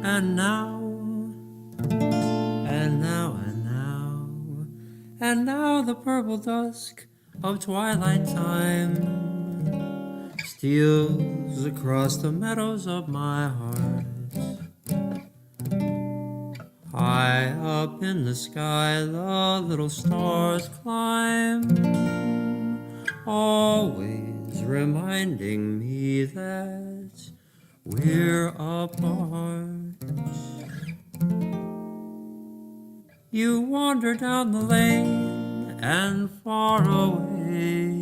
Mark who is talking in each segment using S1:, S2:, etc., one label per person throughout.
S1: And now, and now, and now, and now the purple dusk of twilight time steals across the meadows of my heart. High up in the sky the little stars climb, always reminding me that we're apart. You wander down the lane and far away,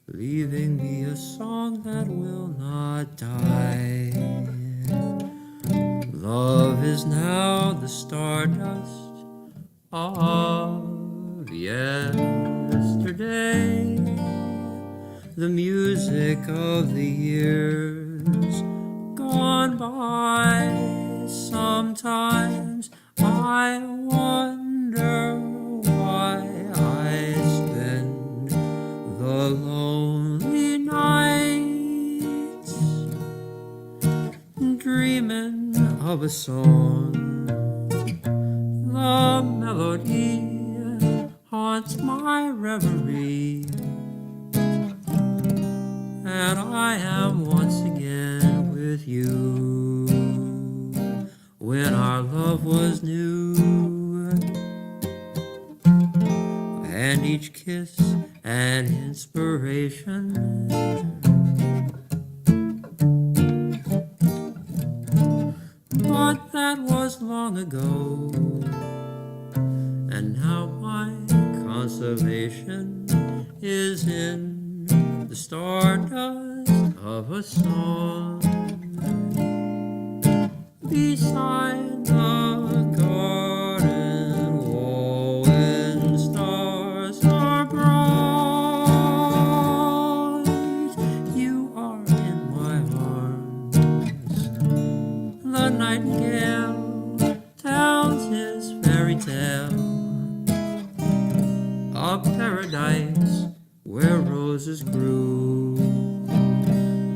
S1: leaving me a song that will not die. Love is now the stardust of yesterday, the music of the years gone by. Sometimes I wonder why I spend the lonely nights dreaming of a song. The melody haunts my reverie, and I am once again with you when our love was new, and each kiss an inspiration. But that was long ago, and now my consolation is in the stardust of a song beside the garden wall when stars are bright. You are in my arms. The nightingale tells his fairy tale, a paradise where roses grew,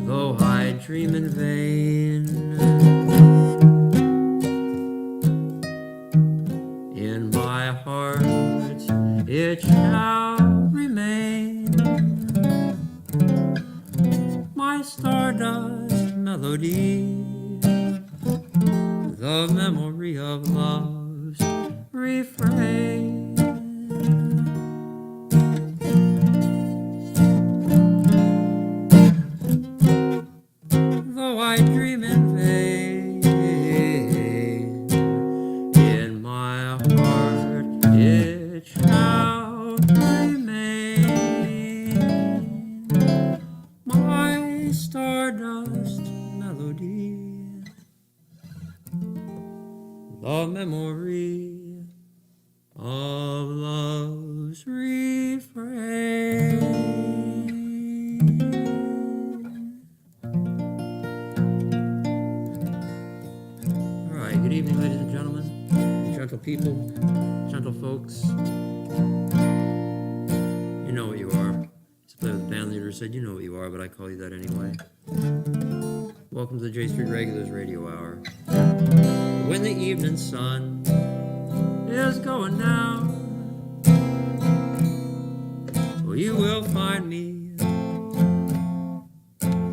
S1: though I dream in vain. In my heart it shall remain, my stardust melody, the memory of love's refrain. Though I dream in vain, in my heart it shall remain, my stardust melody, the memory of love's refrain. All right, good evening, ladies and gentlemen, gentle people, gentle folks. You know what you are. Just play with the band leader said, you know what you are, but I call you that anyway. Welcome to the J Street Regulars Radio Hour. When the evening sun is going down, well, you will find me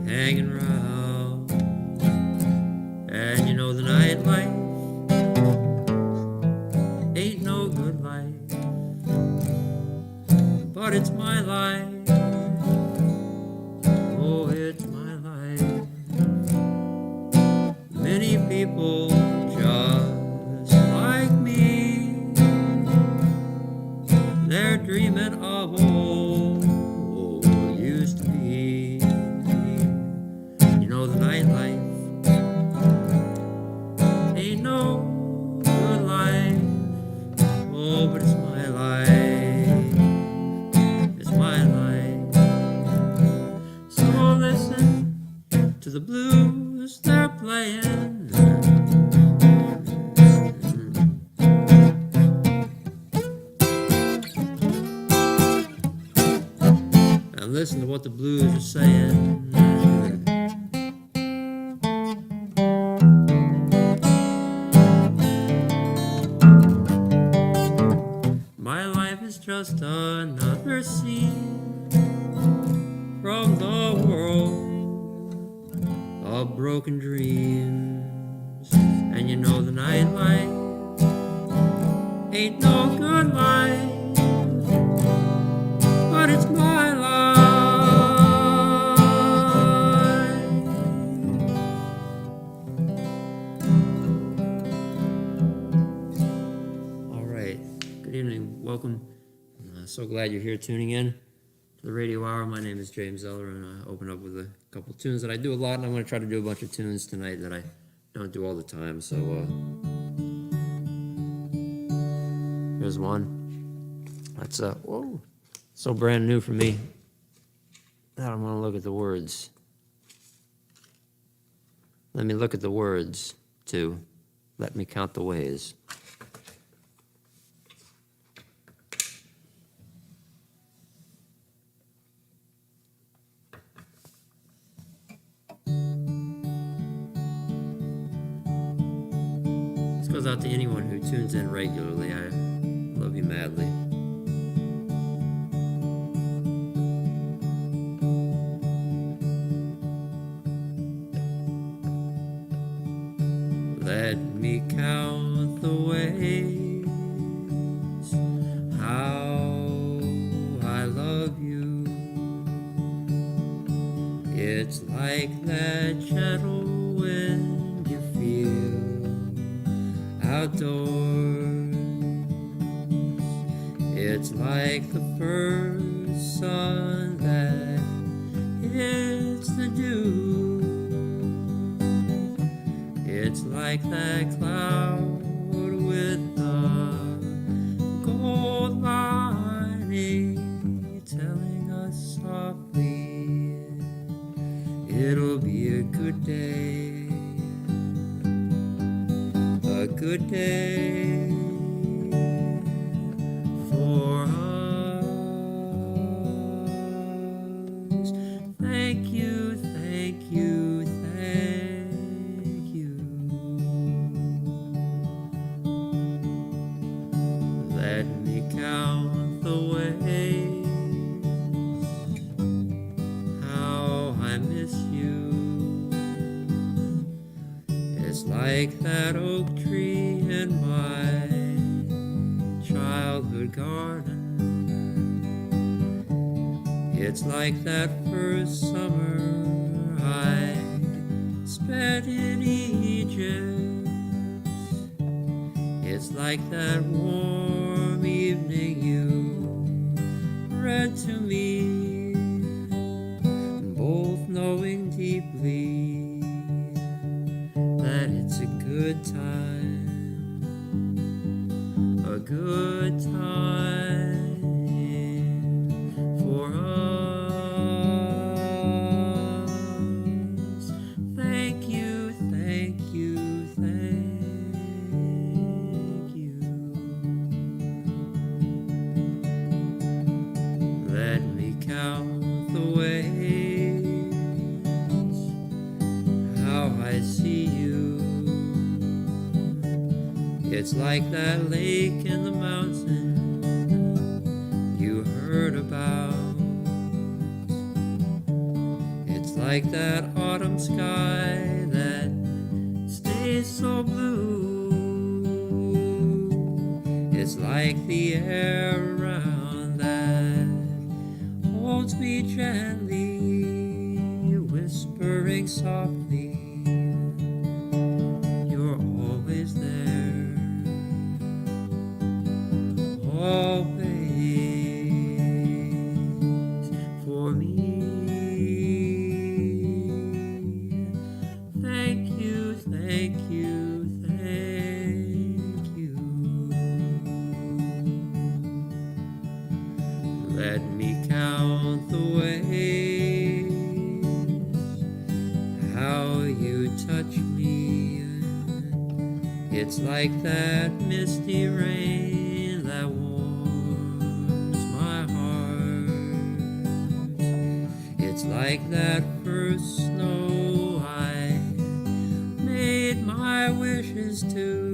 S1: hanging around. And you know the nightlife ain't no good life, but it's my life. Oh, it's my life. Many people just like me, they're dreaming of old used to be. You know the nightlife ain't no good life. Oh, but it's my life. It's my life. listen to what the blues are saying. My life is just another scene from the world of broken dreams. And you know the nightlight ain't no good life, but it's my life. All right, good evening, welcome. So glad you're here tuning in to the radio hour. My name is James Zeller, and I open up with a couple tunes that I do a lot, and I'm going to try to do a bunch of tunes tonight that I don't do all the time. So here's one. That's whoa, so brand new for me that I'm going to look at the words. Let me look at the words to Let Me Count the Ways. This goes out to anyone who tunes in regularly. I love you madly. Let me count the ways how I love you. It's like that gentle wind you feel outdoors. It's like the first sun that hits the dew. It's like that cloud with the gold lining, telling us softly it'll be a good day, a good day for us. Thank you, thank you, thank you. Let me count the ways how I miss you. It's like that oak tree in my childhood garden. It's like that first summer I spent in Egypt. It's like that warm evening you read to me, both knowing deeply that it's a good time, a good time for us. Thank you, thank you, thank you. Let me count the ways how I see you. It's like that lake in the mountain you heard about. It's like that autumn sky that stays so blue. It's like the air around that holds me gently, whispering softly, you're always there, always for me. Thank you, thank you, thank you. Let me count the ways how you touch me. It's like that misty rain that warms my heart. like that first snow I made my wishes to.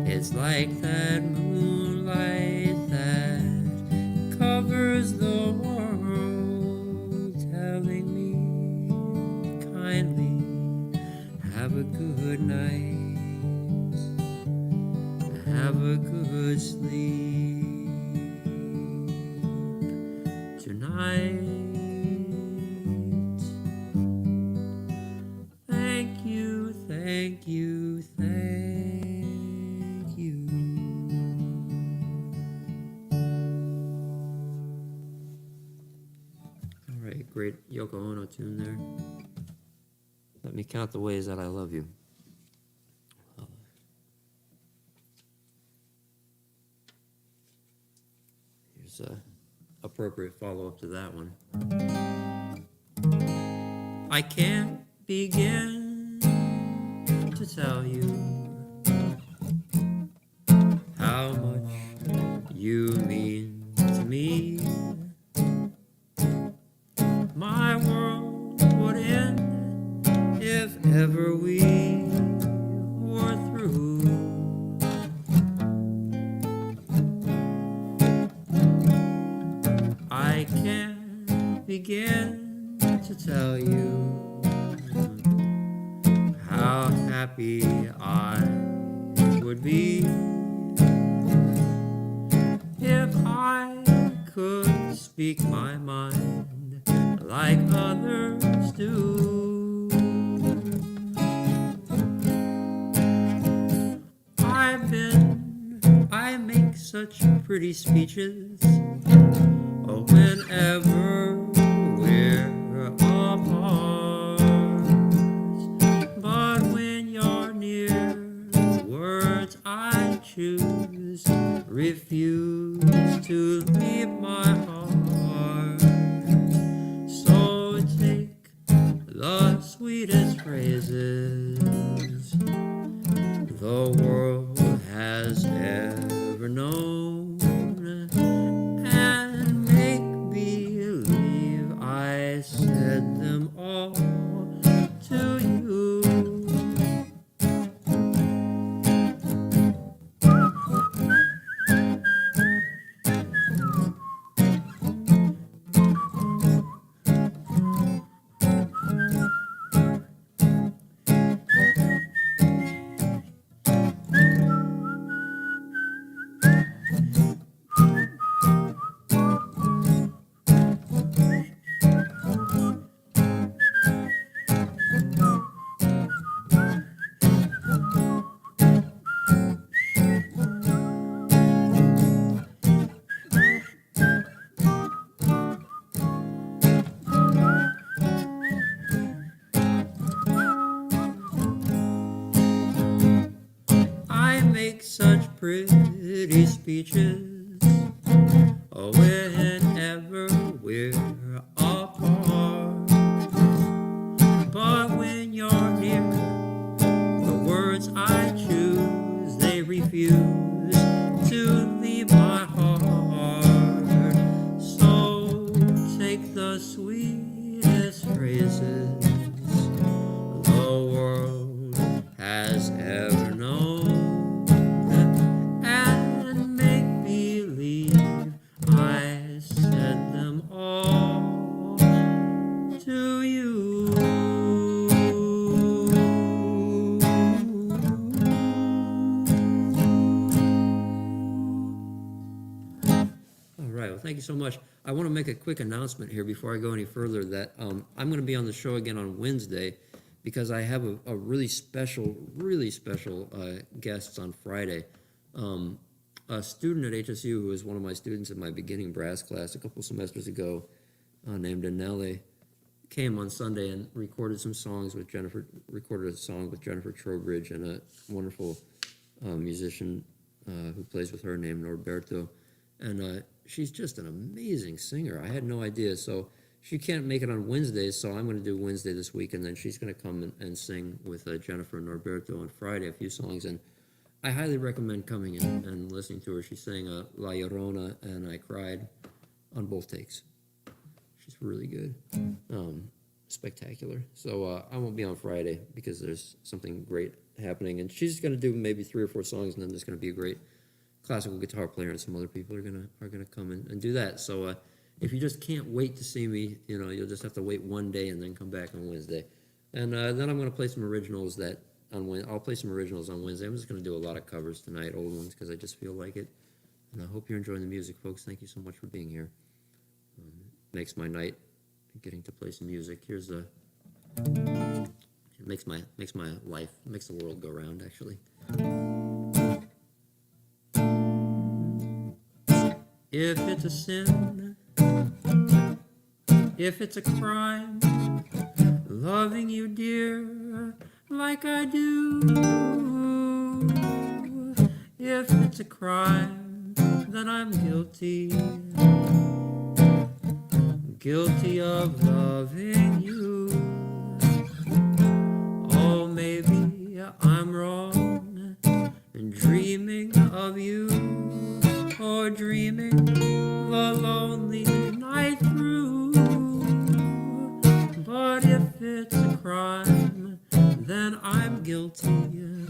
S1: It's like that moonlight that covers the world, telling me kindly, have a good night, have a good sleep tonight. Thank you, thank you, thank you. All right, great Yoko Ono tune there. Let me count the ways that I love you. Here's a appropriate follow-up to that one. I can't begin to tell you how much you mean to me. My world would end if ever we were through. I can't begin to tell you how happy I would be if I could speak my mind like others do. I make such pretty speeches, oh, whenever we're apart. But when you're near, the words I choose refuse to leave my heart. So take the sweetest phrases the world has ever known, and make believe I said them all to you. I make such pretty speeches, oh, whenever we're apart. But when you're near, the words I choose, they refuse to leave my heart. So take the sweetest phrases the world has ever known, and make believe I said them all to you. All right, well, thank you so much. I want to make a quick announcement here before I go any further that I'm going to be on the show again on Wednesday, because I have a really special guests on Friday. A student at HSU who was one of my students in my beginning brass class a couple semesters ago, named Anele, came on Sunday and recorded a song with Jennifer Trowbridge and a wonderful musician who plays with her named Norberto. And she's just an amazing singer. I had no idea. So she can't make it on Wednesdays, so I'm going to do Wednesday this week, and then she's going to come and sing with Jennifer and Norberto on Friday a few songs. And I highly recommend coming in and listening to her. She sang La Llorona, and I cried on both takes. She's really good. Spectacular. So I won't be on Friday because there's something great happening, and she's going to do maybe 3 or 4 songs, and then there's going to be a great classical guitar player, and some other people are gonna come and do that. So if you just can't wait to see me, you'll just have to wait one day and then come back on Wednesday. And then I'm gonna play some originals I'll play some originals on Wednesday. I'm just gonna do a lot of covers tonight, old ones, because I just feel like it. And I hope you're enjoying the music, folks. Thank you so much for being here. Makes my night getting to play some music. It makes my life, makes the world go round, actually. If it's a sin, if it's a crime, loving you, dear, like I do. If it's a crime, then I'm guilty, guilty of loving you. Oh, maybe I'm wrong in dreaming of you, or dreaming the lonely night through. But if it's a crime, then I'm guilty,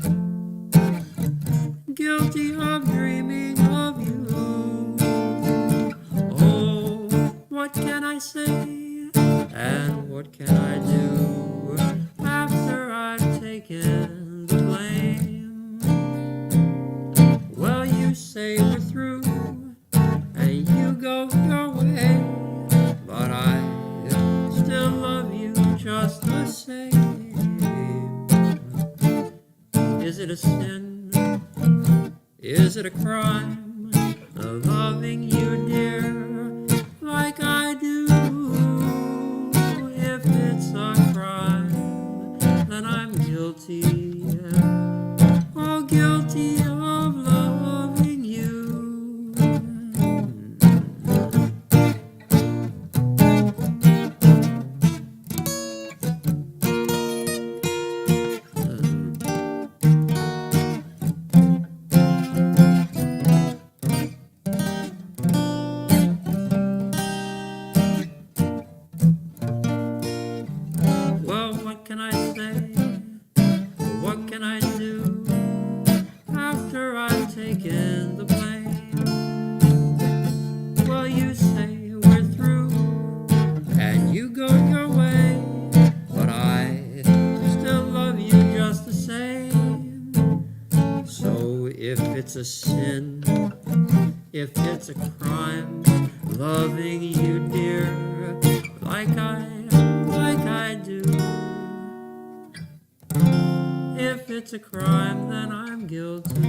S1: guilty of dreaming of you. Oh, what can I say, and what can I do, after I've taken the blame? Well, you say we're through, and you go your way, but I still love you just the same. Is it a sin? Is it a crime, loving you, dear, like I do? If it's a crime, then I'm guilty, oh, guilty of loving you. Well, what can I say? What can I do after I've taken the blame? Well, you say we're through, and you go your way, but I still love you just the same. So if it's a sin, if it's a crime, loving you, dear, like I do. If it's a crime, then I'm guilty,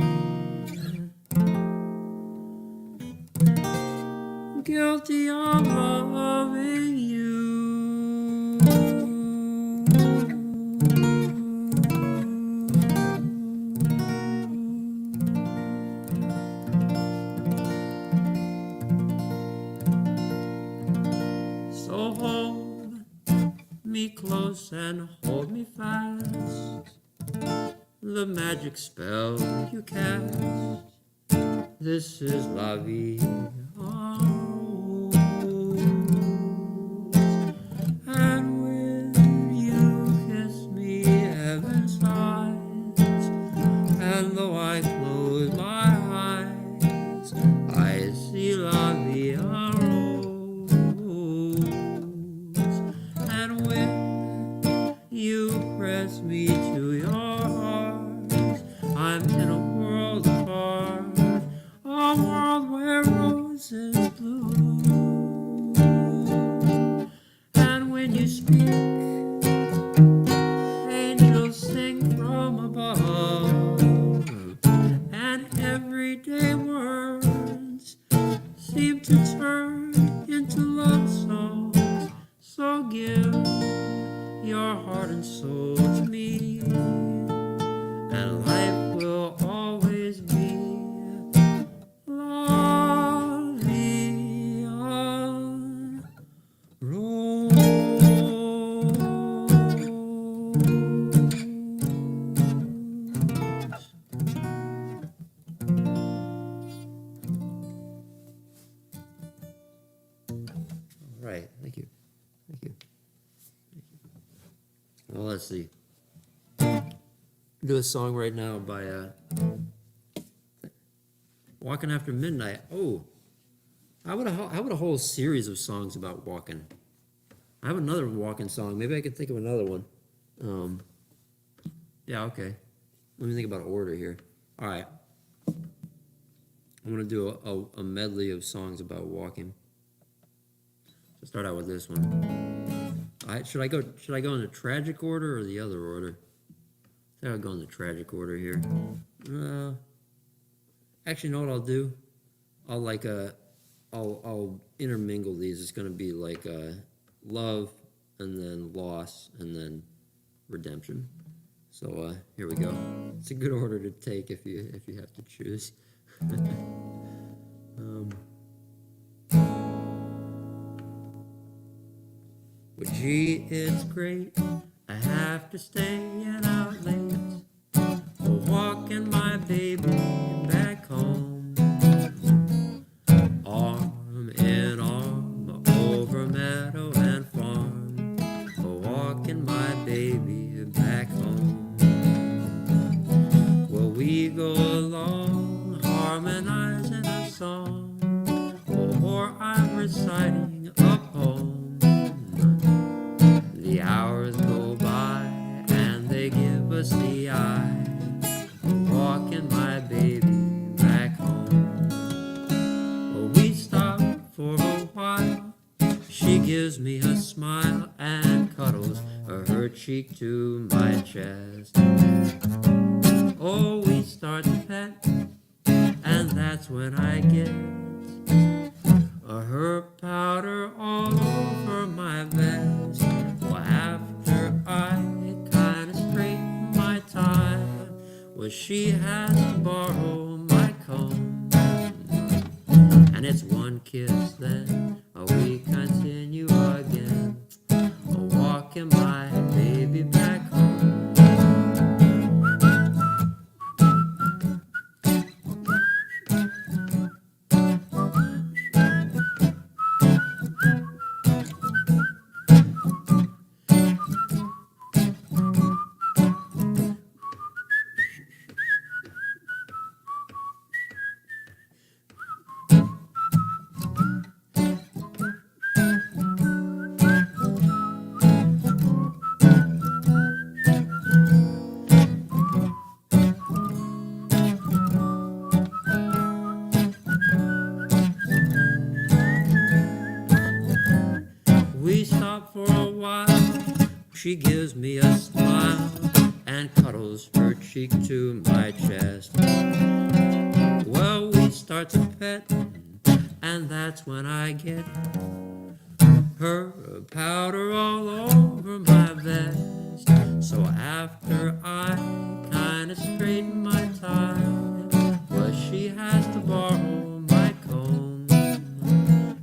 S1: guilty of loving you. So hold me close and hold me fast, the magic spell you cast. This is la vie en rose. And when you kiss me, heaven sighs, and though I close my eyes, I see la vie en rose. And when you press me to your heart, I'm in a world apart, a world where roses bloom. And when you speak, angels sing from above, and everyday words seem to turn into love songs. So give your heart and soul to me, and life will always be la vie en rose. All right, thank you. Well, let's see. Do a song right now by Walking After Midnight. Oh, how about a whole series of songs about walking? I have another walking song. Maybe I can think of another one. Yeah, okay. Let me think about order here. All right. I'm going to do a medley of songs about walking. So start out with this one. All right, should I go in the tragic order or the other order? I think I'll go in the tragic order here. Actually, you know what I'll do? I'll intermingle these. It's going to be like love, and then loss, and then redemption. So here we go. It's a good order to take if you have to choose. Well, gee, it's great. I have to stay out late, walking my baby back home, arm in arm over meadow and farm, walking my baby back home. Well, we go along harmonizing a song, or I'm reciting a poem. The hours go by and they give us the eye, walking my baby back home. Well, we stop for a while. She gives me a smile and cuddles her cheek to my chest. Oh, we start to pet, and that's when I get her powder all over my vest. Well, after I kind of straighten my tie, well, she has to borrow my comb, and it's one kiss, then we continue again, walking my baby back home. We stop for a while. She gives me a smile and cuddles her cheek to my chest. Well, we start to pet, and that's when I get her powder all over my vest. So after I kind of straighten my tie, well, she has to borrow my comb,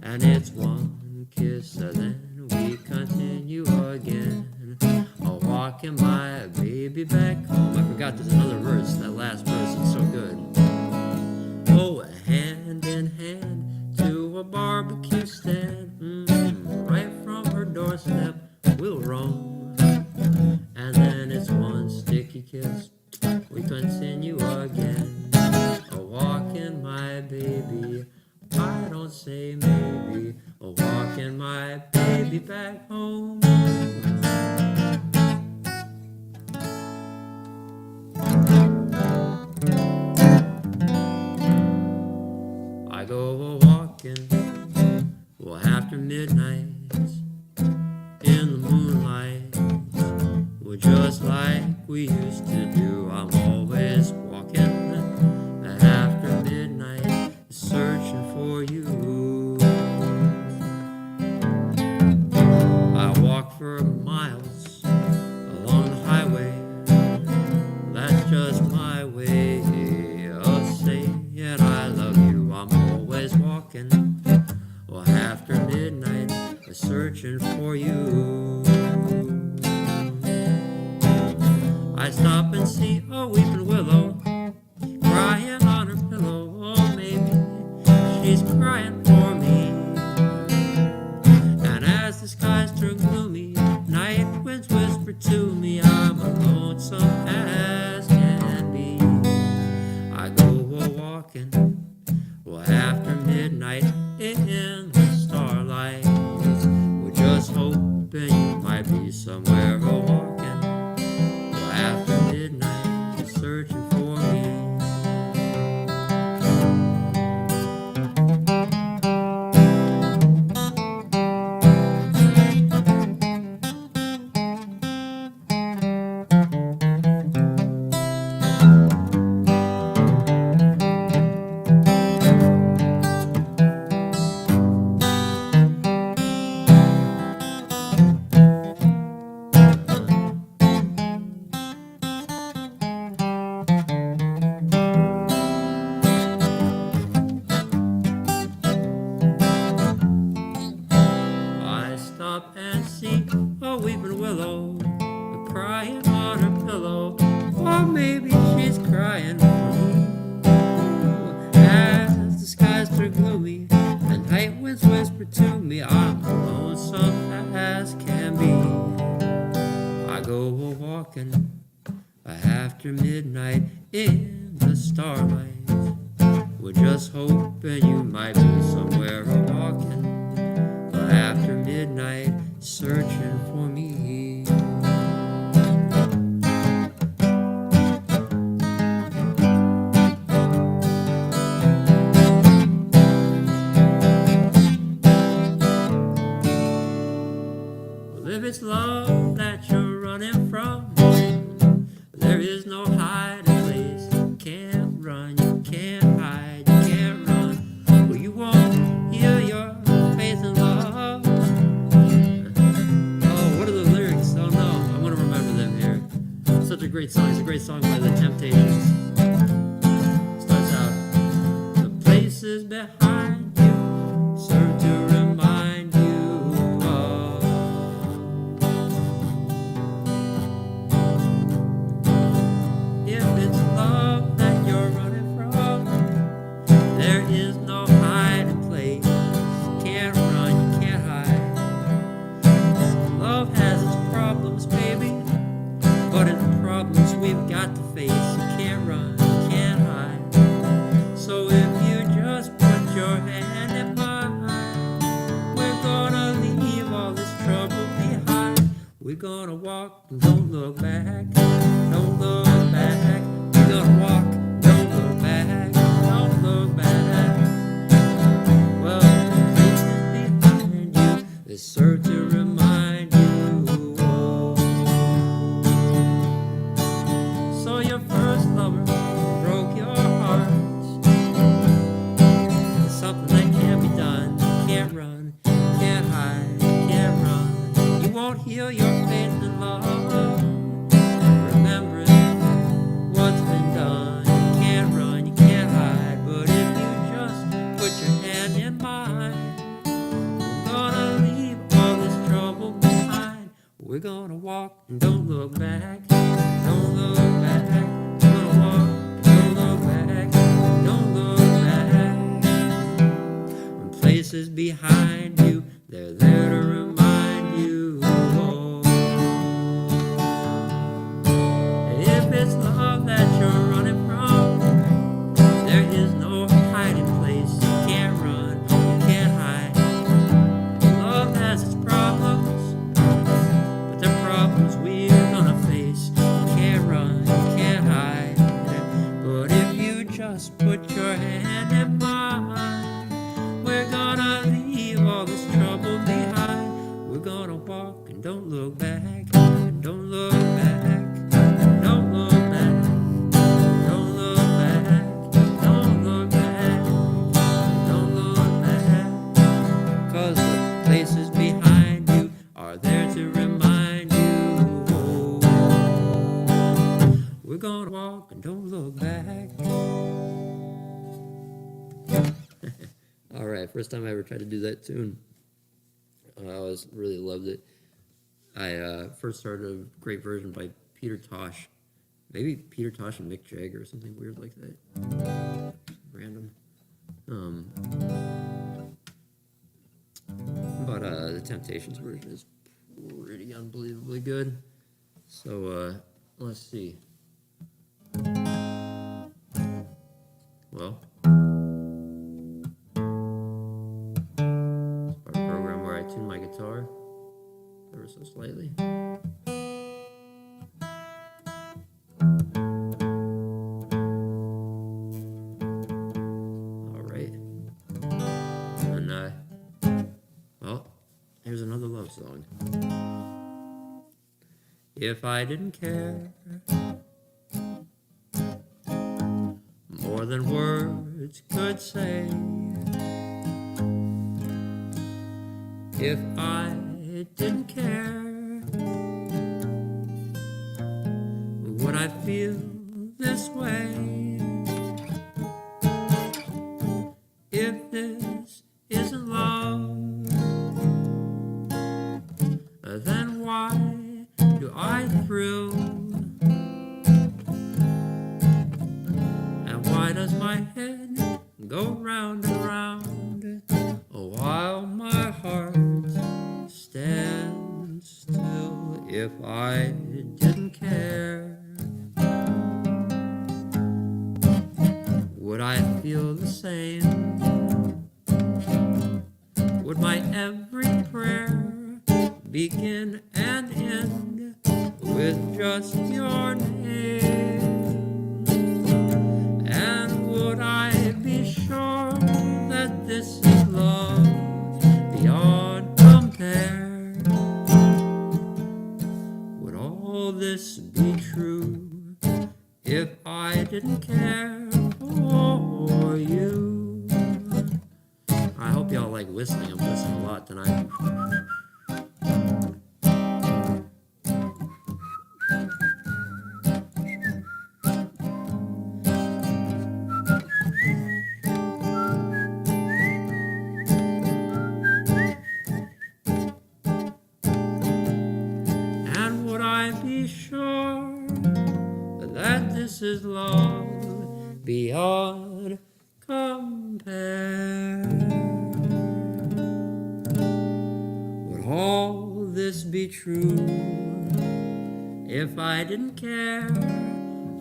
S1: and it's one kiss, then we continue again, walking my baby back home. I forgot there's another verse, that last verse is so good. Oh, hand in hand to a barbecue stand, right from her doorstep we'll roam, and then it's one sticky kiss, we continue again, walking my baby, I don't say maybe, walking my baby back home. I go a-walking, well, after midnight, in the moonlight, well, just like we used to do. I'm always walking after midnight, searching for you. I walk for miles along the highway, that's just my way of saying I love you. I'm always walking, well, after midnight, searching for you. I stop and see a weeping willow crying on her pillow. Oh, maybe she's crying for me. And as the skies turn gloomy, night winds whisper to me, Well, after midnight in the starlight, we're just hoping you might be somewhere walking. Well, after midnight, you're searching for me. I stop and see a weeping willow crying on her pillow, or maybe she's crying for me. As the skies turn gloomy and night winds whisper to me, I'm lonesome as can be. I go a-walking after midnight in the starlight. We're just hoping you might be somewhere a-walking after midnight, searching for me. Well, if it's love that you're running from, there is no hiding place. You can't run, you can't hide, you can't run. Well, you won't heal your faith in love. Oh, what are the lyrics? Oh no, I'm gonna remember them here. Such a great song. It's a great song by the Temptations. Starts out, the places behind you serve to remind you of. If it's love that you're running from, there is no hiding place. You can't run, you can't hide. Love has its problems, baby, but it's problems we've got to face. You can't run, you can't hide. So if you just put your hand in mine, we're gonna leave all this trouble behind. We're gonna walk and don't look back. Don't look back. We're gonna walk, don't look back. Don't look back. Well, the places behind you, they serve to remind you. So your first lover broke your heart. It's something that can't be done. You can't run, you can't hide, you can't run. You won't heal your faith in love. Remember what's been done. You can't run, you can't hide. But if you just put your hand in mine, we're gonna leave all this trouble behind. We're gonna walk and don't look back. Don't look back. We're gonna walk, don't look back. Don't look back. When places behind you, they're there to remind you. If it's love that you're running from, there is no hiding place. You can't run, you can't hide. Love has its problems, but they're problems we're gonna face. You can't run, you can't hide. But if you just put your hand in mine, we're gonna leave all this trouble behind. We're gonna walk and don't look back. Don't look back. Don't look back. Don't look back. Don't look back. Don't look back. 'Cause the places behind you are there to remind you. We're gonna walk and don't look back. All right, first time I ever tried to do that tune. I really loved it. I first heard a great version by Peter Tosh. Maybe Peter Tosh and Mick Jagger or something weird like that. Random. But the Temptations version is pretty unbelievably good. So let's see. Well, slightly. Alright. And, well, here's another love song. If I didn't care more than words could say, if I didn't care, would I feel this way? If this isn't love, then why do I thrill? And why does my head go round and round while my heart stands still? If I didn't care, would I feel the same? Would my every prayer begin and end with just your name? And would I be sure that this is love beyond compare? Would all this be true if I didn't care for you? I hope y'all like whistling. I'm whistling a lot tonight. And would I be sure that this is love beyond compare? Would all this be true if I didn't care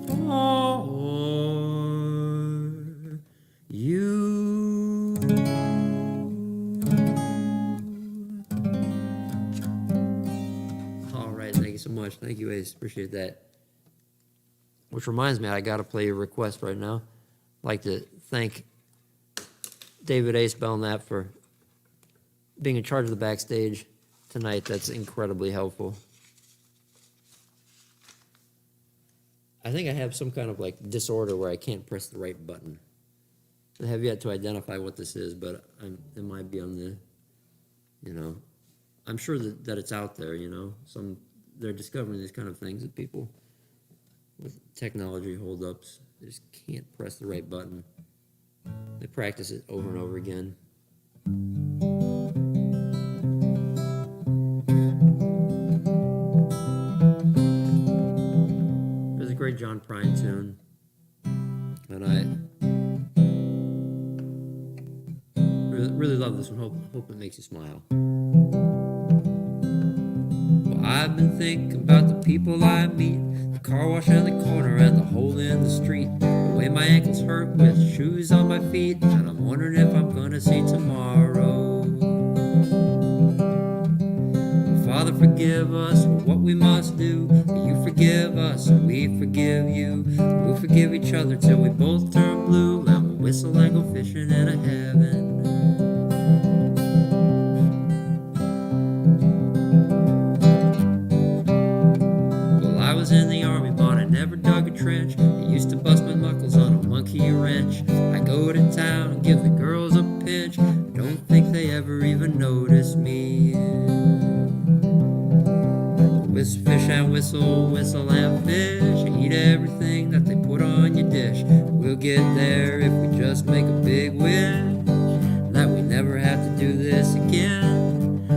S1: for you? All right, thank you so much. Thank you, Ace. Appreciate that. Which reminds me, I got to play your request right now. I'd like to thank David Ace Belknap for being in charge of the backstage tonight. That's incredibly helpful. I think I have some kind of like disorder where I can't press the right button. I have yet to identify what this is, but it might be on the, I'm sure that it's out there, they're discovering these kind of things that people with technology holdups, they just can't press the right button. They practice it over and over again. There's a great John Prine tune, and I really love this one. Hope it makes you smile. Well, I've been thinking about the people I meet, the car wash at the corner and the hole in the street, the way my ankles hurt with shoes on my feet, and I'm wondering if I'm gonna see tomorrow. Father, forgive us for what we must do. You forgive us and we forgive you. We'll forgive each other till we both turn blue, and we'll whistle and go fishing in a heaven. Well, I was in the army, but I never dug a trench. I used to bust my knuckles on a monkey wrench. I go to town and give the girls a pinch. I don't think they ever even notice me. Fish and whistle, whistle and fish. Eat everything that they put on your dish. We'll get there if we just make a big wish that we never have to do this again.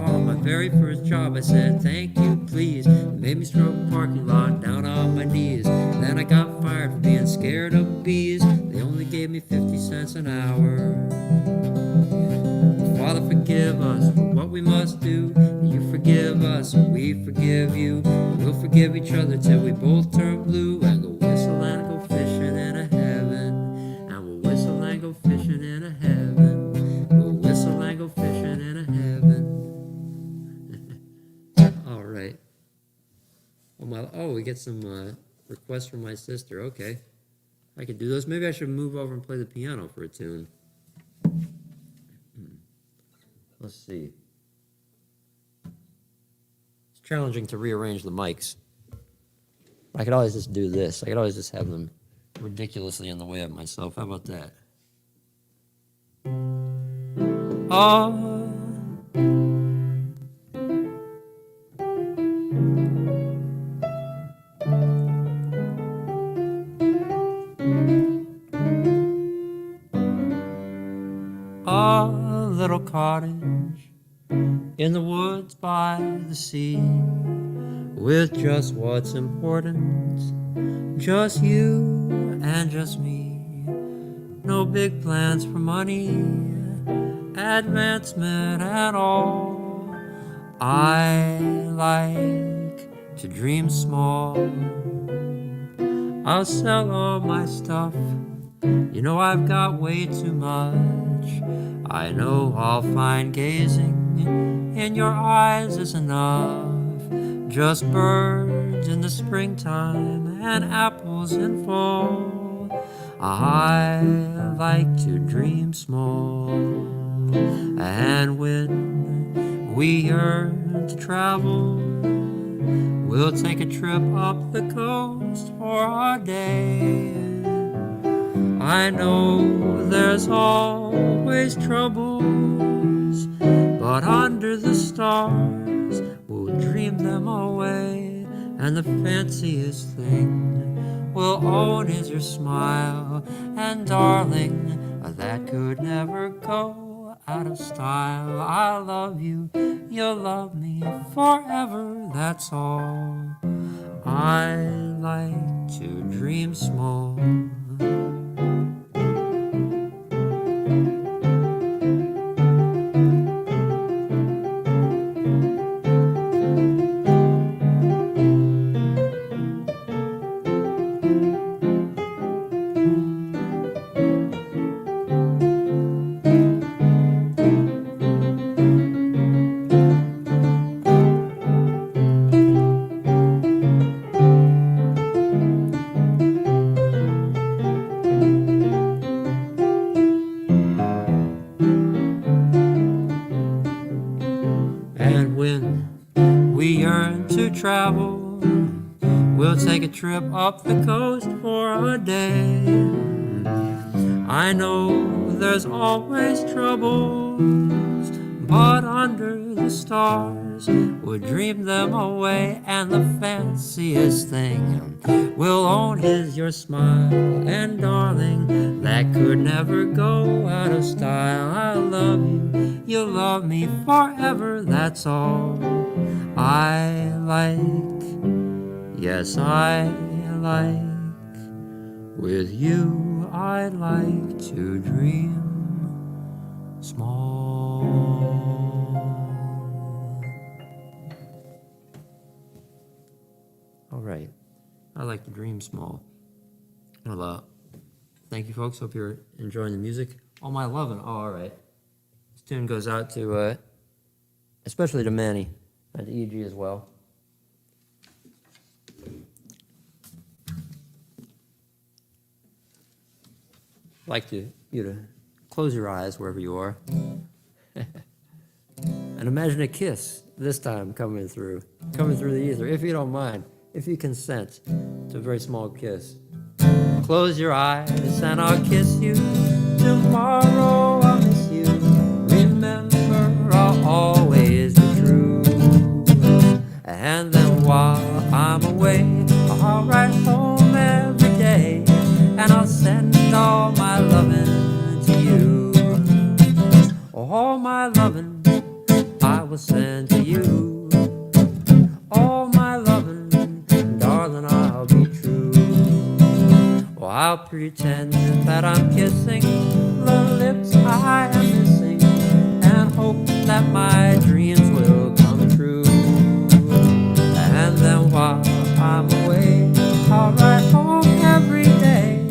S1: On my very first job I said thank you please. They made me stroke a parking lot down on my knees. Then I got fired for being scared of bees. They only gave me 50 cents an hour. Father, forgive us for what we must do. You forgive us and we forgive you. We'll forgive each other till we both turn blue, and go whistle and go fishing in a heaven. And we'll whistle and go fishing in a heaven. We'll whistle and go fishing we get some requests from my sister. Okay, I could do those. Maybe I should move over and play the piano for a tune. Let's see. It's challenging to rearrange the mics. I could always just do this. I could always just have them ridiculously in the way of myself. How about that? Oh. A little cottage in the woods by the sea, with just what's important, just you and just me. No big plans for money, advancement at all. I like to dream small. I'll sell all my stuff, you know I've got way too much. I know I'll find gazing in your eyes is enough. Just birds in the springtime and apples in fall. I like to dream small. And when we yearn to travel, we'll take a trip up the coast for a day. I know there's always troubles, but under the stars we'll dream them away. And the fanciest thing we'll own is your smile. And darling, that could never go out of style. I love you, you'll love me forever, that's all. I like to dream small. Travel, we'll take a trip up the coast for a day. I know there's always troubles, but under the stars we'll dream them away. And the fanciest thing we'll own is your smile. And darling, that could never go out of style. I love you, you'll love me forever, that's all. I like, yes I like, with you I like to dream small. All right, I like to dream small. Well, thank you folks, hope you're enjoying the music. All my lovin', oh, all right. This tune goes out to, especially to Manny. And EG as well. I'd like you to close your eyes wherever you are. And imagine a kiss this time coming through the ether, if you don't mind, if you consent to a very small kiss. Close your eyes and I'll kiss you. Tomorrow I'll miss you. Remember, I'll always be true. And then while I'm away, I'll write home every day, and I'll send all my lovin' to you. All my lovin' I will send to you. All my lovin', darling, I'll be true. Oh, I'll pretend that I'm kissing the lips I am missing, and hope that my dreams will come true. And then while I'm away, I'll write home every day,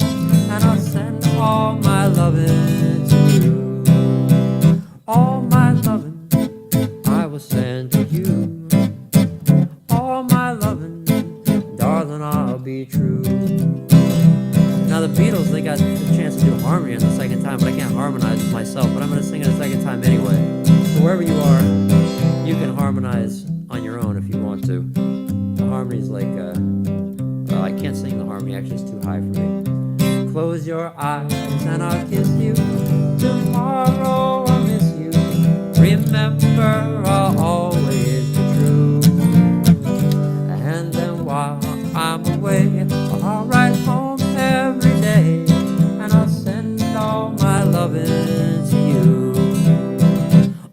S1: and I'll send all my lovin' to you. All my lovin' I will send to you. All my lovin', darling, Beatles, they got the chance to do harmony on the second time, but I can't harmonize with myself, but I'm going to sing it a second time anyway. So wherever you are, you can harmonize on your own if you want to. The harmony's like, well, I can't sing the harmony, actually it's too high for me. Close your eyes and I'll kiss you. Tomorrow I'll miss you. Remember, I'll always be true. And then while I'm away, I'll write home every day, and I'll send all my loving to you.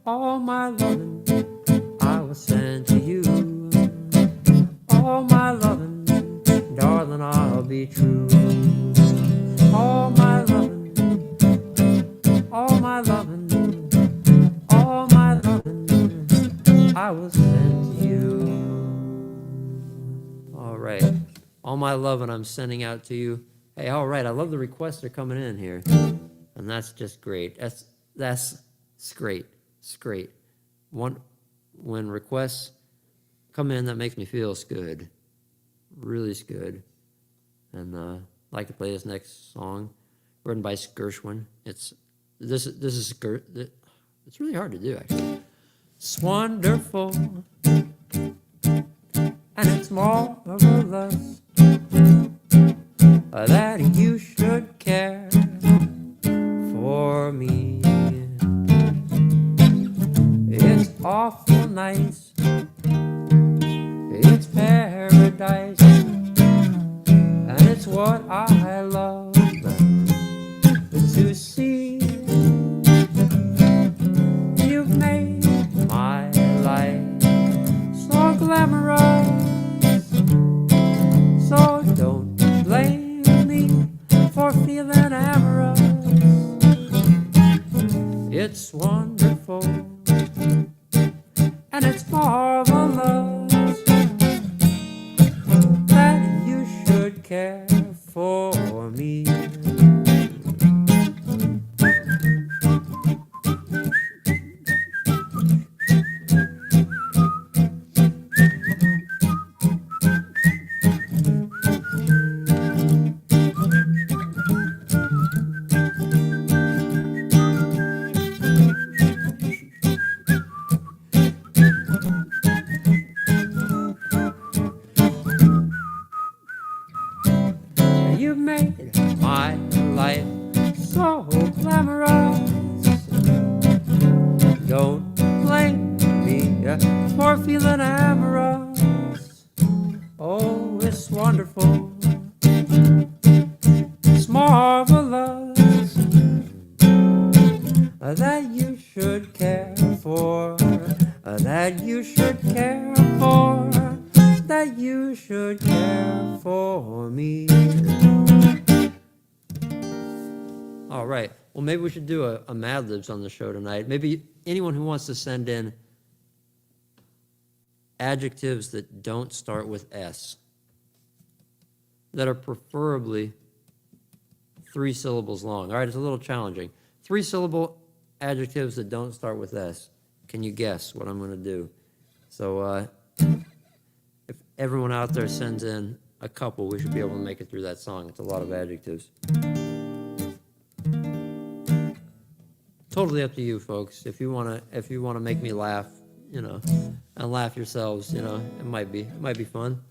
S1: All my loving I will send to you. All my loving, darling, I'll be true. All my loving, all my loving, all my loving, I will send to you. All right. All my loving I'm sending out to you. Hey, all right. I love the requests that are coming in here. And that's just great. That's great. It's great. When requests come in, that makes me feel good. Really good. And I'd like to play this next song, written by Gershwin. It's really hard to do, actually. It's wonderful, and it's marvelous that you should care for me. It's awful nice, it's paradise, and it's what I love to see. You've made my life so glamorous, so don't blame me for feeling amorous. It's wonderful, and it's marvelous that you should care for me. You made my life so glamorous. Don't blame me for feeling amorous. Oh, it's wonderful, it's marvelous that you should care for, that you should care for, that you should care for me. All right. Well, maybe we should do a Mad Libs on the show tonight. Maybe anyone who wants to send in adjectives that don't start with S, that are preferably 3 syllables long. All right, it's a little challenging. 3-syllable adjectives that don't start with S. Can you guess what I'm going to do? So if everyone out there sends in a couple, we should be able to make it through that song. It's a lot of adjectives. Totally up to you, folks. If you wanna make me laugh, and laugh yourselves, it might be fun.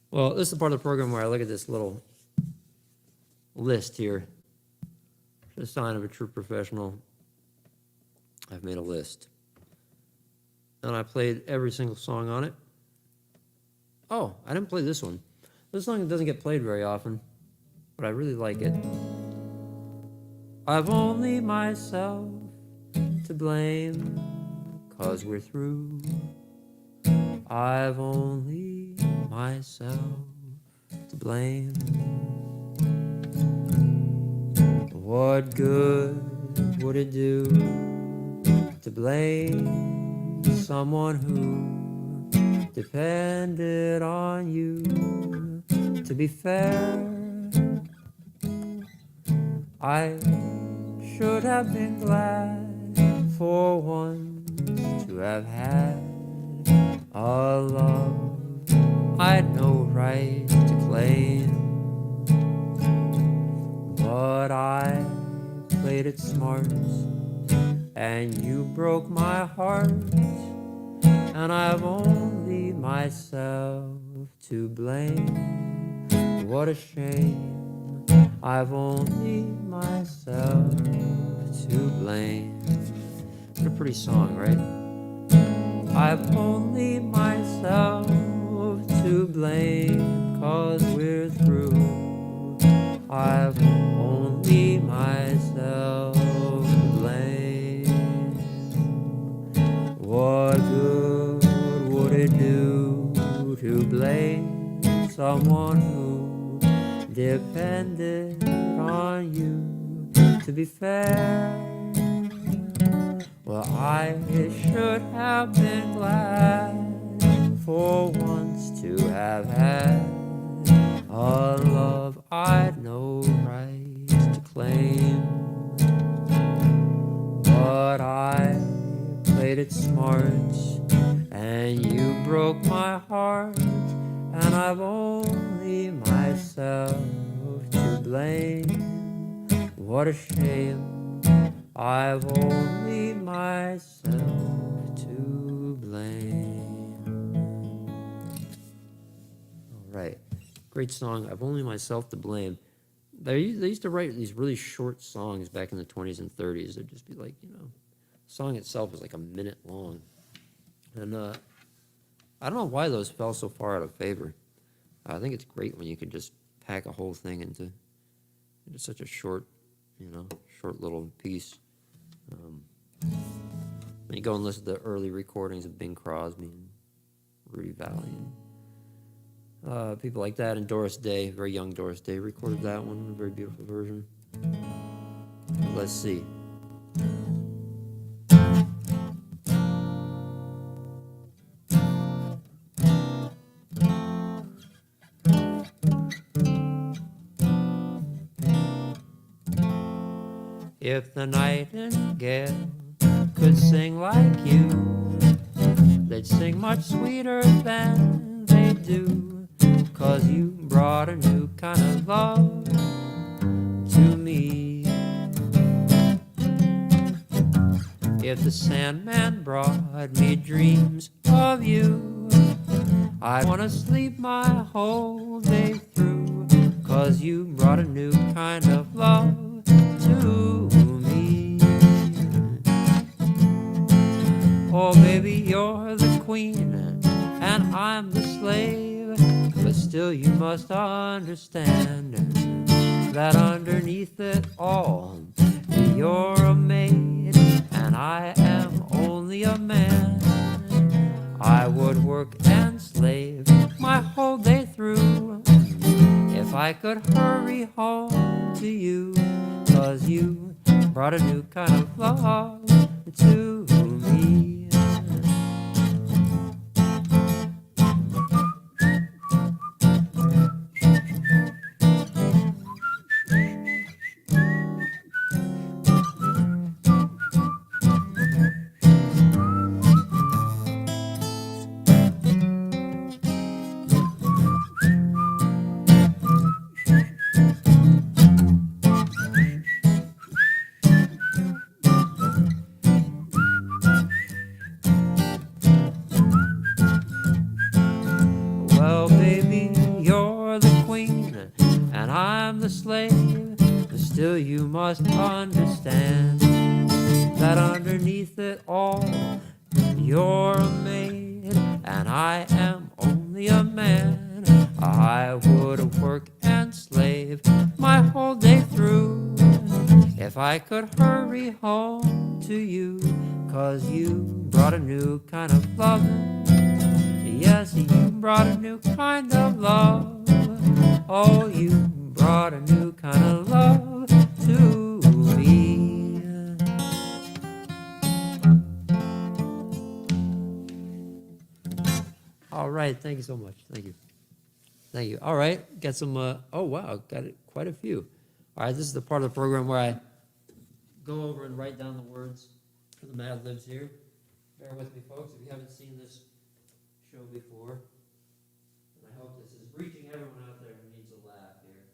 S1: Well, this is the part of the program where I look at this little list here. The sign of a true professional. I've made a list, and I played every single song on it. Oh, I didn't play this one. This song doesn't get played very often, but I really like it. I've only myself to blame, 'cause we're through. I've only myself to blame. What good would it do to blame someone who depended on you? To be fair, I should have been glad for once to have had a love I'd no right to claim. played it smart, and you broke my heart, and I've only myself to blame. What a shame, I've only myself to blame. What a pretty song, right? I've only myself to blame, 'cause we're through. I've only myself to blame. What good would it do to blame someone who depended on you? To be fair, well, I should have been glad for once to have had a love I'd no right to claim. But I played it smart, and you broke my heart, and I've only myself to blame. What a shame, I've only myself to blame. All right, great song, I've only myself to blame. They used to write these really short songs back in the 20s and 30s. They'd just be like, the song itself was like a minute long. And I don't know why those fell so far out of favor. I think it's great when you can just pack a whole thing into such a short little piece. When you go and listen to the early recordings of Bing Crosby and Rudy Valley and people like that, and Doris Day, very young Doris Day, recorded that one in a very beautiful version. Let's see. If the nightingale could sing like you, they'd sing much sweeter than they do, 'cause you brought a new kind of love to me. If the Sandman brought me dreams of you, I'd wanna sleep my whole day through, 'cause you brought a new kind of love to me. Oh baby, you're the queen and I'm the slave, but still you must understand that underneath it all you're a maid and I am only a man. I would work and slave my whole day through if I could hurry home to you, 'cause you brought a new kind of love to me. Well, baby, you're the queen and I'm the slave, but still you must understand that underneath it all you're a maid and I am only a man. I would work and slave my whole day through if I could hurry home to you, 'cause you brought a new kind of loving. Yes, you brought a new kind of love. Oh, you brought a new kind of love to me. All right, thank you so much. Thank you. Thank you. All right, got some, oh wow, got it, quite a few. All right, this is the part of the program where I go over and write down the words for the Mad Libs here. Bear with me, folks, if you haven't seen this show before. And I hope this is reaching everyone out there who needs a laugh here.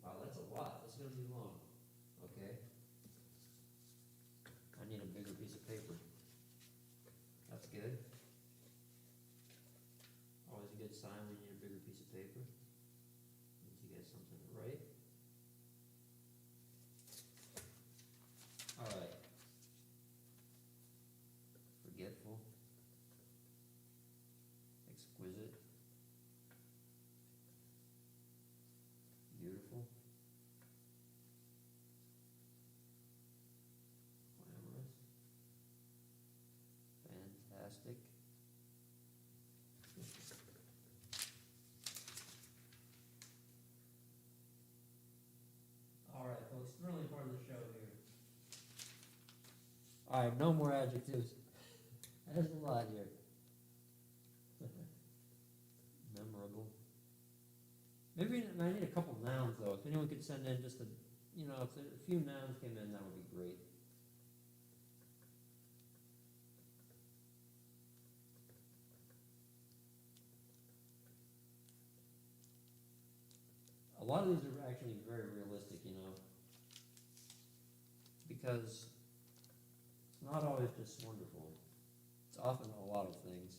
S1: Wow, that's a lot. That's going to be long. beautiful. Glamorous. Fantastic. All right, folks, thrilling part of the show here. All right, no more adjectives. There's a lot here. Memorable. Maybe I need a couple nouns, though. If anyone could send in just a, if a few nouns came in, that would be great. A lot of these are actually very realistic, because it's not always just wonderful. It's often a lot of things.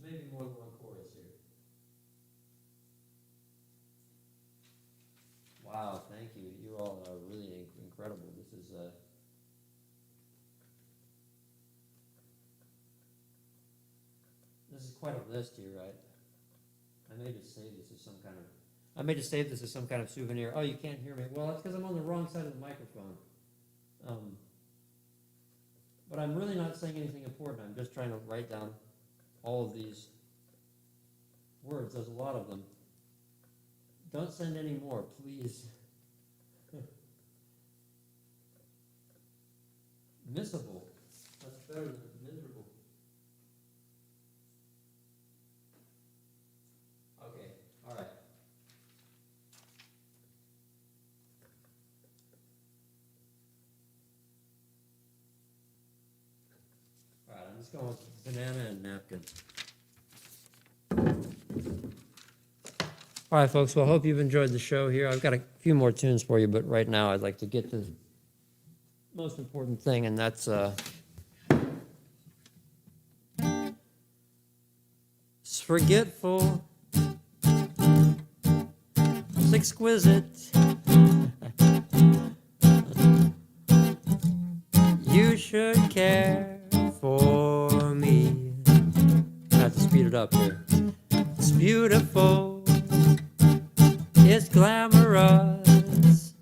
S1: There's maybe more than one chorus here. Wow, thank you. You all are really incredible. This is quite a list here, right? I may just save this as some kind of souvenir. Oh, you can't hear me. Well, that's because I'm on the wrong side of the microphone. But I'm really not saying anything important. I'm just trying to write down all of these words. There's a lot of them. Don't send any more, please. Missable. That's better than miserable. Okay, all right. All right, I'm just going with banana and napkin. All right, folks, well, I hope you've enjoyed the show here. I've got a few more tunes for you, but right now I'd like to get to the most important thing, and that's it's forgetful. It's exquisite. You should care for me. I have to speed it up here. It's beautiful. It's glamorous.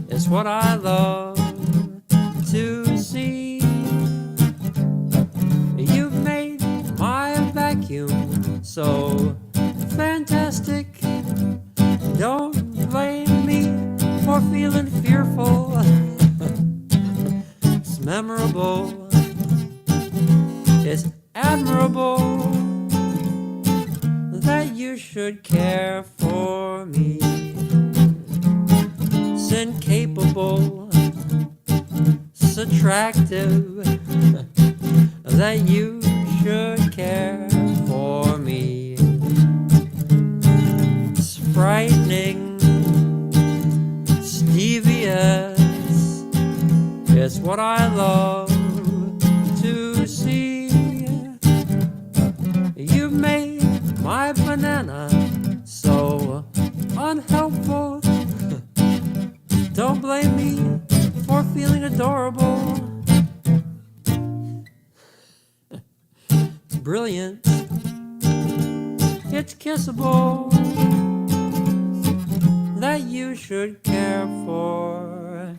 S1: It's what I love to see. You've made my vacuum so fantastic. Don't blame me for feeling fearful. It's memorable. It's admirable that you should care for me. It's incapable, it's attractive that you should care for me. It's frightening, it's devious, it's what I love to see. You've made my banana so unhelpful. Don't blame me for feeling adorable. It's brilliant. It's kissable that you should care for.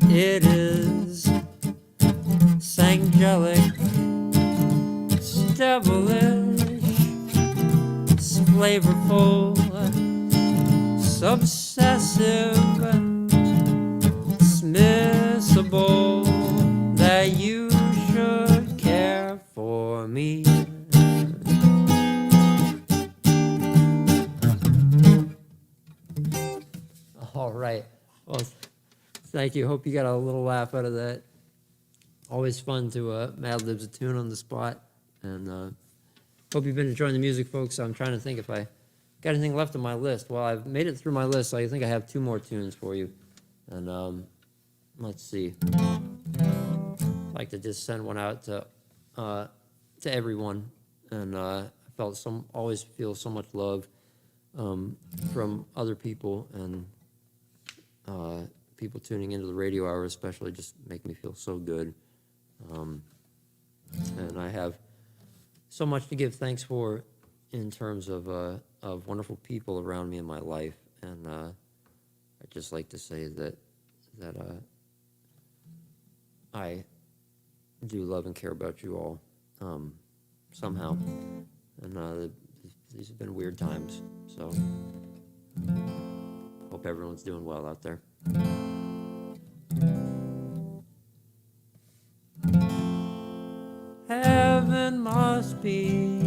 S1: It is angelic, it's devilish, it's flavorful, it's obsessive, it's missable that you should care for me. All right. Well, thank you. Hope you got a little laugh out of that. Always fun to Mad Libs a tune on the spot. And hope you've been enjoying the music, folks. I'm trying to think if I got anything left on my list. Well, I've made it through my list, so I think I have 2 more tunes for you. And let's see. I'd like to just send one out to everyone. And I always feel so much love from other people, and people tuning into the radio hour especially just make me feel so good. so much to give thanks for in terms of wonderful people around me in my life, and I'd just like to say that I do love and care about you all somehow, and these have been weird times, so hope everyone's doing well out there. Heaven must be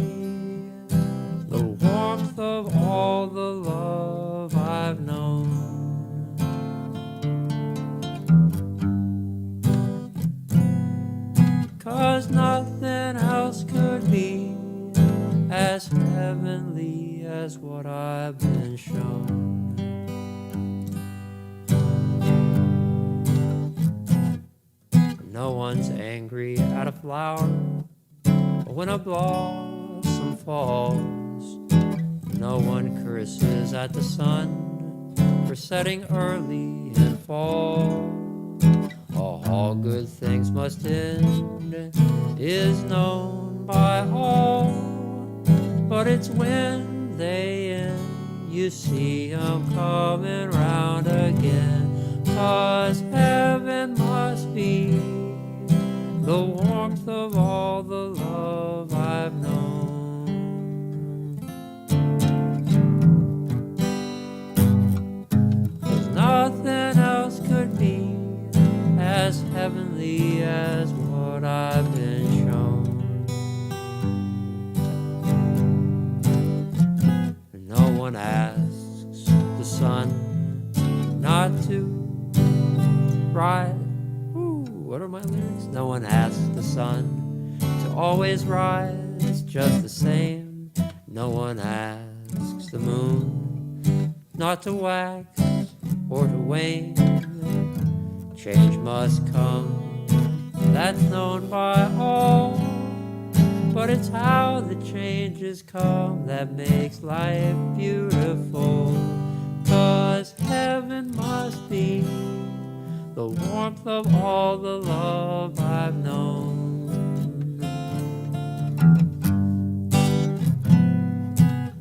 S1: the warmth of all the love I've known. 'Cause nothing else could be as heavenly as what I've been shown. No one's angry at a flower or when a blossom falls. No one curses at the sun for setting early in fall. All good things must end is known by all, but it's when they end you see 'em coming round again. 'Cause heaven must be the warmth of all the love I've known. 'Cause nothing else could be as heavenly as what I've been shown. No one asks the sun not to rise. What are my lyrics? No one asks the sun to always rise just the same. No one asks the moon not to wax or to wane. Change must come, that's known by all, but it's how the changes come that makes life beautiful. 'Cause heaven must be the warmth of all the love I've known.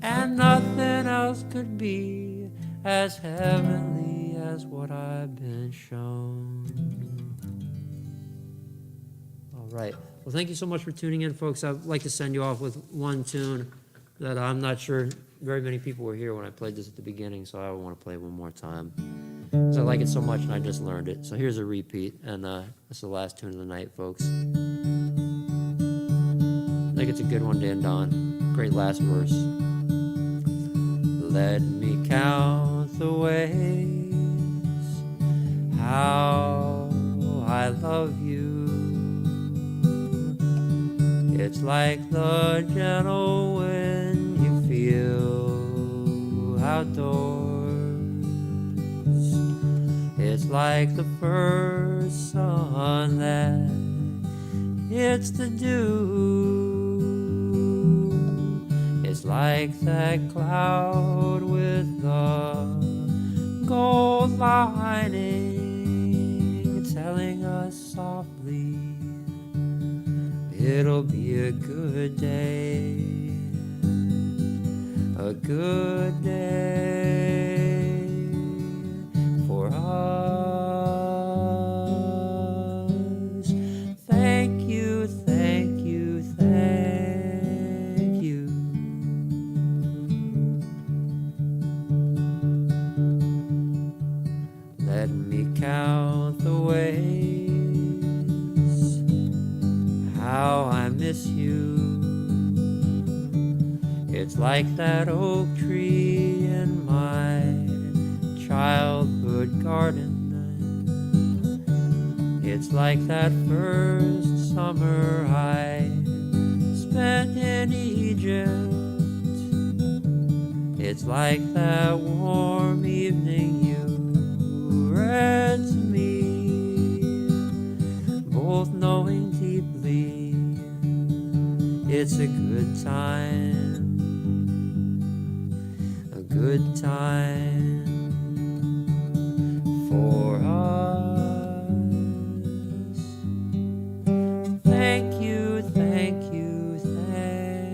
S1: And nothing else could be as heavenly as what I've been shown. All right. Well, thank you so much for tuning in, folks. I'd like to send you off with one tune that I'm not sure very many people were here when I played this at the beginning, so I want to play it one more time. So I like it so much, and I just learned it. So here's a repeat, and that's the last tune of the night, folks. I think it's a good one to end on. Great last verse. Let me count the ways how I love you. It's like the gentle wind you feel outdoors. It's like the first sun that hits the dew. It's like that cloud with the gold lining telling us softly it'll be a good day. A good day for us. Thank you, thank you, thank you. Let me count the ways how I miss you. It's like that oak tree in my childhood garden. It's like that first summer I spent in Egypt. It's like that warm evening you read to me, both knowing deeply it's a good time. A good time for us. Thank you, thank you, thank you.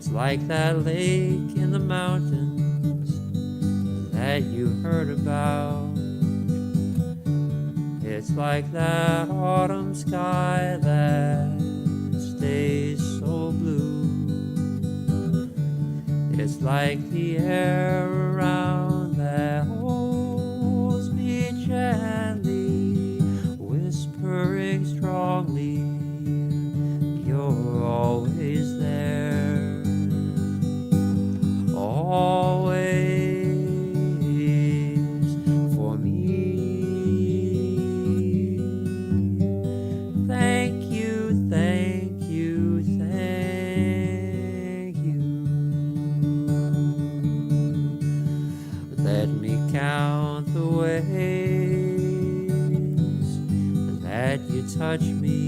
S1: It's like that lake in the mountains that you heard about. It's like that autumn sky that stays so blue. It's like the air around that holds me gently, whispering strongly, you're always there, always for me. Thank you, thank you, thank you. Let me count the ways that you touch me.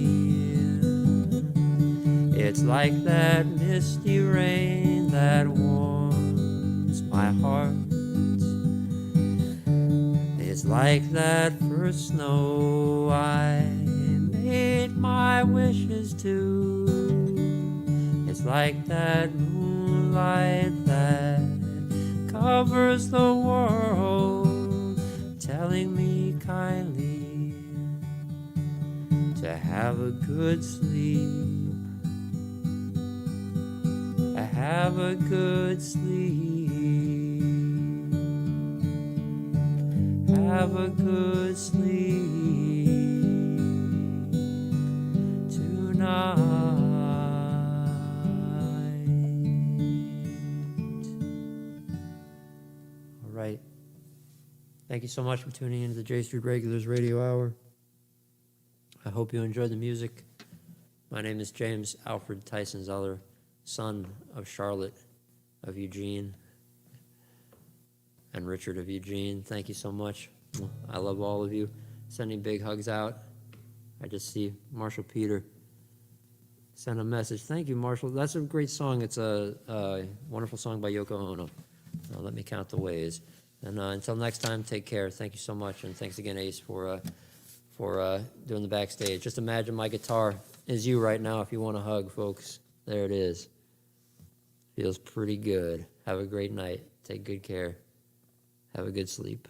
S1: It's like that misty rain that warms my heart. It's like that first snow I made my wishes to. It's like that moonlight that covers the world, telling me kindly to have a good sleep. Have a good sleep. Have a good sleep tonight. All right. Thank you so much for tuning into the J Street Regulars Radio Hour. I hope you enjoyed the music. My name is James Alfred Tyson Zeller, son of Charlotte of Eugene and Richard of Eugene. Thank you so much. I love all of you. Sending big hugs out. I just see Marshall Peter send a message. Thank you, Marshall. That's a great song. It's a wonderful song by Yoko Ono. Let me count the ways. And until next time, take care. Thank you so much. And thanks again, Ace, for doing the backstage. Just imagine my guitar is you right now if you want a hug, folks. There it is. Feels pretty good. Have a great night. Take good care. Have a good sleep.